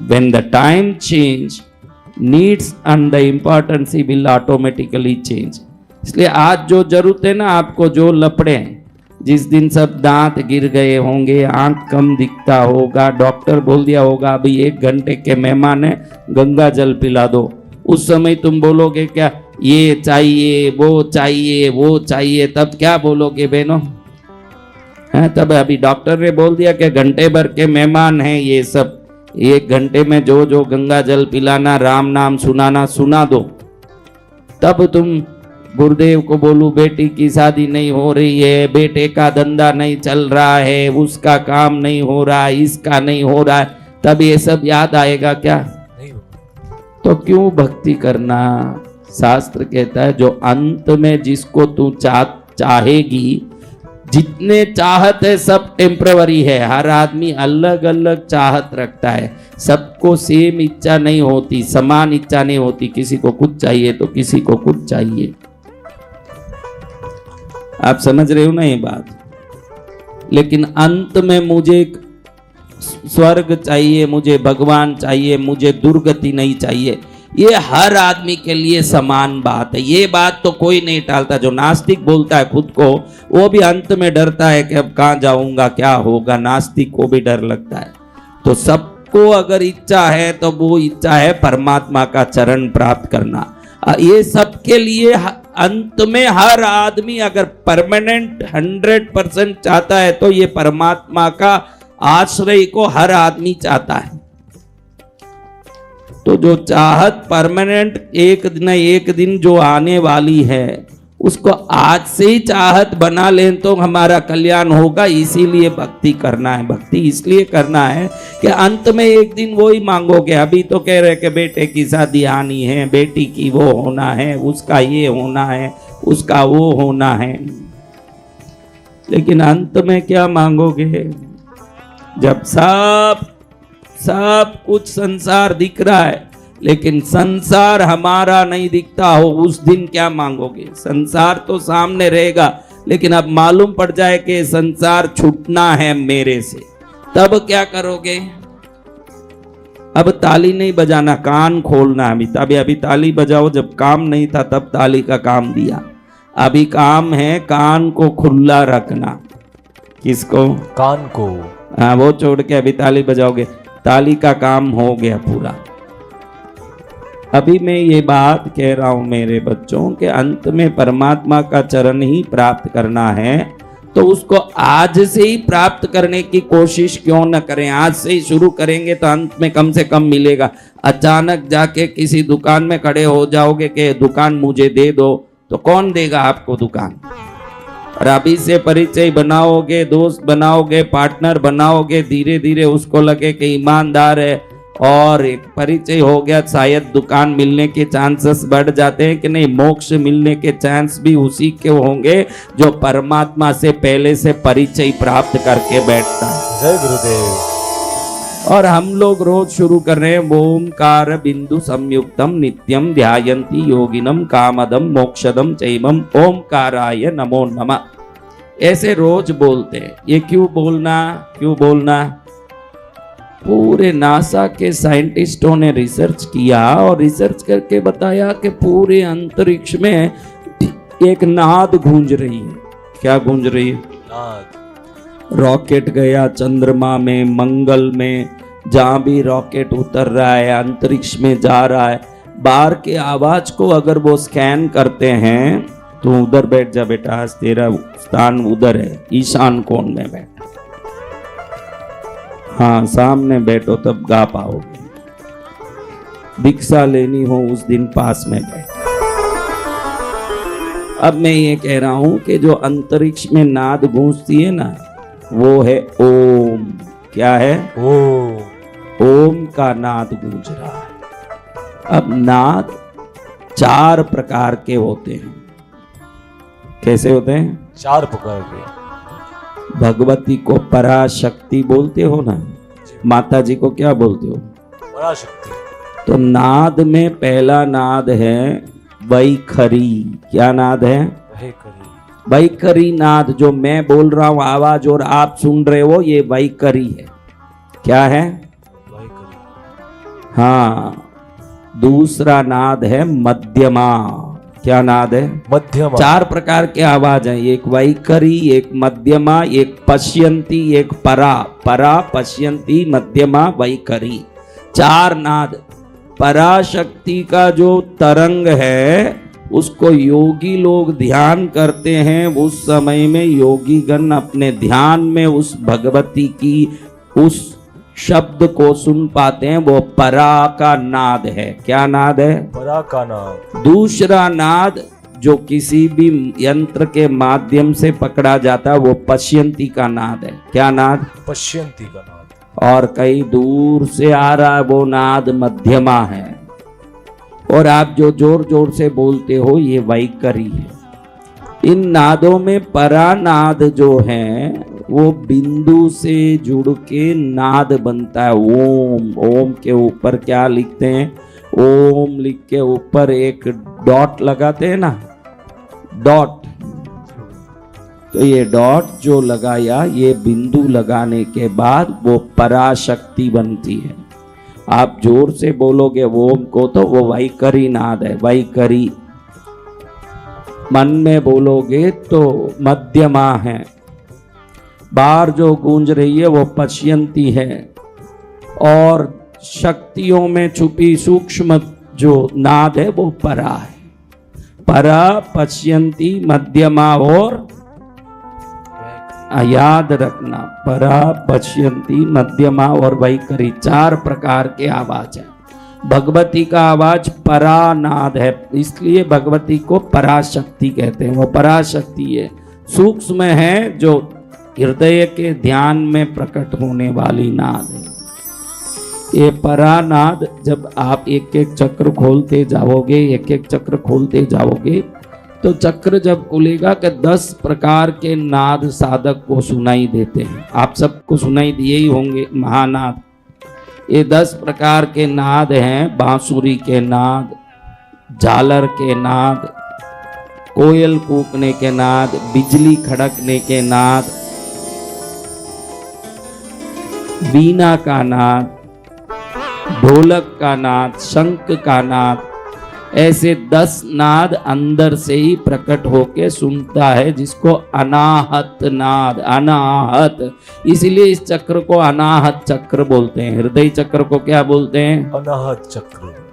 When the time change, needs and the importance will automatically change. इसलिए आज जो जरूरत है ना आपको, जो लपड़े हैं, जिस दिन सब दांत गिर गए होंगे, आंख कम दिखता होगा, डॉक्टर बोल दिया होगा अभी 1 घंटे के मेहमान है, गंगा जल पिला दो, उस समय तुम बोलोगे क्या ये चाहिए वो चाहिए वो चाहिए, तब क्या बोलोगे बहनों? तब अभी डॉक्टर ने बोल दिया कि घंटे भर के मेहमान हैं ये सब, 1 घंटे में जो जो गंगा जल पिलाना, राम नाम सुनाना सुना दो, तब तुम गुरुदेव को बोलू बेटी की शादी नहीं हो रही है, बेटे का धंधा नहीं चल रहा है, उसका काम नहीं हो रहा है, इसका नहीं हो रहा है, तब ये सब याद आएगा क्या? नहीं। तो क्यों भक्ति करना? शास्त्र कहता है जो अंत में जिसको तू चाहेगी, जितने चाहत है सब टेम्पररी है, हर आदमी अलग अलग चाहत रखता है, सबको सेम इच्छा नहीं होती, समान इच्छा नहीं होती, किसी को कुछ चाहिए तो किसी को कुछ चाहिए। आप समझ रहे हो ना ये बात? लेकिन अंत में मुझे स्वर्ग चाहिए, मुझे भगवान चाहिए, मुझे दुर्गति नहीं चाहिए, ये हर आदमी के लिए समान बात है। ये बात तो कोई नहीं टालता। जो नास्तिक बोलता है खुद को, वो भी अंत में डरता है कि अब कहाँ जाऊंगा, क्या होगा, नास्तिक को भी डर लगता है। तो सबको अगर इच्छा है तो वो इच्छा है परमात्मा का चरण प्राप्त करना। ये सबके लिए अंत में हर आदमी अगर परमानेंट 100% चाहता है तो ये परमात्मा का आश्रय को हर आदमी चाहता है। तो जो चाहत परमानेंट एक दिन जो आने वाली है, उसको आज से ही चाहत बना लें तो हमारा कल्याण होगा। इसीलिए भक्ति करना है। भक्ति इसलिए करना है कि अंत में एक दिन वो ही मांगोगे। अभी तो कह रहे कि बेटे की शादी आनी है, बेटी की वो होना है, उसका ये होना है, उसका वो होना है, लेकिन अंत में क्या मांगोगे? जब सब कुछ संसार दिख रहा है लेकिन संसार हमारा नहीं दिखता हो, उस दिन क्या मांगोगे? संसार तो सामने रहेगा लेकिन अब मालूम पड़ जाए कि संसार छूटना है मेरे से, तब क्या करोगे? अब ताली नहीं बजाना, कान खोलना। अभी ताली बजाओ, जब काम नहीं था तब ताली का काम दिया। अभी काम है कान को खुला रखना। किसको? कान को। हाँ, वो छोड़ के अभी ताली बजाओगे, ताली का काम हो गया पूरा। अभी मैं ये बात कह रहा हूं मेरे बच्चों के, अंत में परमात्मा का चरण ही प्राप्त करना है तो उसको आज से ही प्राप्त करने की कोशिश क्यों न करें? आज से ही शुरू करेंगे तो अंत में कम से कम मिलेगा। अचानक जाके किसी दुकान में खड़े हो जाओगे कि दुकान मुझे दे दो, तो कौन देगा आपको दुकान? और अभी से परिचय बनाओगे, दोस्त बनाओगे, पार्टनर बनाओगे, धीरे धीरे उसको लगे कि ईमानदार है और एक परिचय हो गया, शायद दुकान मिलने के चांसेस बढ़ जाते हैं कि नहीं। मोक्ष मिलने के चांस भी उसी के होंगे जो परमात्मा से पहले से परिचय प्राप्त करके बैठता है। जय गुरुदेव। और हम लोग रोज शुरू कर रहे हैं ओमकार बिंदु संयुक्तम नित्यम ध्यायन्ति योगिनम कामदम मोक्षदम चैवम ओमकाराय नमो नमः। ऐसे रोज बोलते हैं। ये क्यों बोलना? पूरे नासा के साइंटिस्टों ने रिसर्च किया और रिसर्च करके बताया कि पूरे अंतरिक्ष में एक नाद गूंज रही है। क्या गूंज रही है? नाद। रॉकेट गया चंद्रमा में, मंगल में, जहां भी रॉकेट उतर रहा है, अंतरिक्ष में जा रहा है, बाहर के आवाज को अगर वो स्कैन करते हैं तो उधर बैठ जा बेटा, आज तेरा स्थान उधर है, ईशान कोण में बैठ। हाँ, सामने बैठो तब गा पाओगे। भिक्षा लेनी हो उस दिन पास में बैठो। अब मैं ये कह रहा हूं कि जो अंतरिक्ष में नाद गूंजती है ना, वो है ओम। क्या है? ओम का नाद गूंज रहा है। अब नाद 4 प्रकार के होते हैं। कैसे होते हैं? 4 प्रकार के। भगवती को पराशक्ति बोलते हो ना, माता जी को क्या बोलते हो? पराशक्ति। तो नाद में पहला नाद है वैखरी। क्या नाद है? वैखरी नाद। जो मैं बोल रहा हूं आवाज और आप सुन रहे हो, ये वैखरी है। क्या है? हाँ, दूसरा नाद है मध्यमा। क्या नाद है? मध्यमा। चार प्रकार के आवाज हैं, एक वैखरी, एक मध्यमा, एक पश्यंती, एक परा। परा, पश्यंती, मध्यमा, वैखरी, चार नाद। पराशक्ति का जो तरंग है उसको योगी लोग ध्यान करते हैं, उस समय में योगी गण अपने ध्यान में उस भगवती की उस शब्द को सुन पाते हैं, वो परा का नाद है। क्या नाद है? परा का नाद। दूसरा नाद जो किसी भी यंत्र के माध्यम से पकड़ा जाता है वो पश्यंती का नाद है। क्या नाद? पश्यंती का नाद। और कहीं दूर से आ रहा है वो नाद मध्यमा है। और आप जो जोर जोर से बोलते हो ये वैखरी है। इन नादों में परा नाद जो है वो बिंदु से जुड़ के नाद बनता है। ओम, ओम के ऊपर क्या लिखते हैं? ओम लिख के ऊपर एक डॉट लगाते हैं ना, डॉट। तो ये डॉट जो लगाया, ये बिंदु लगाने के बाद वो पराशक्ति बनती है। आप जोर से बोलोगे ओम को तो वो वैखरी नाद है, वैखरी। मन में बोलोगे तो मध्यमा है। बाहर जो गूंज रही है वो पश्यंती है। और शक्तियों में छुपी सूक्ष्म जो नाद है वो परा है। परा, पश्यंती, मध्यमा और याद रखना, परा, पश्यंती, मध्यमा और वैखरी, चार प्रकार के आवाज है। भगवती का आवाज परा नाद है, इसलिए भगवती को पराशक्ति कहते हैं। वो पराशक्ति है, सूक्ष्म है, जो हृदय के ध्यान में प्रकट होने वाली नाद है। ये परा नाद जब आप एक एक चक्र खोलते जाओगे, एक एक चक्र खोलते जाओगे, तो चक्र जब खुलेगा कि 10 प्रकार के नाद साधक को सुनाई देते हैं। आप सबको सुनाई दिए ही होंगे महानाद। ये 10 प्रकार के नाद हैं। बांसुरी के नाद, झालर के नाद, कोयल कूकने के नाद, बिजली खड़कने के नाद, बीना का नाद, ढोलक का नाद, शंख का नाद। ऐसे 10 नाद अंदर से ही प्रकट होके सुनता है, जिसको अनाहत नाद, अनाहत, इसलिए इस चक्र को अनाहत चक्र बोलते हैं। हृदय चक्र को क्या बोलते हैं? अनाहत चक्र।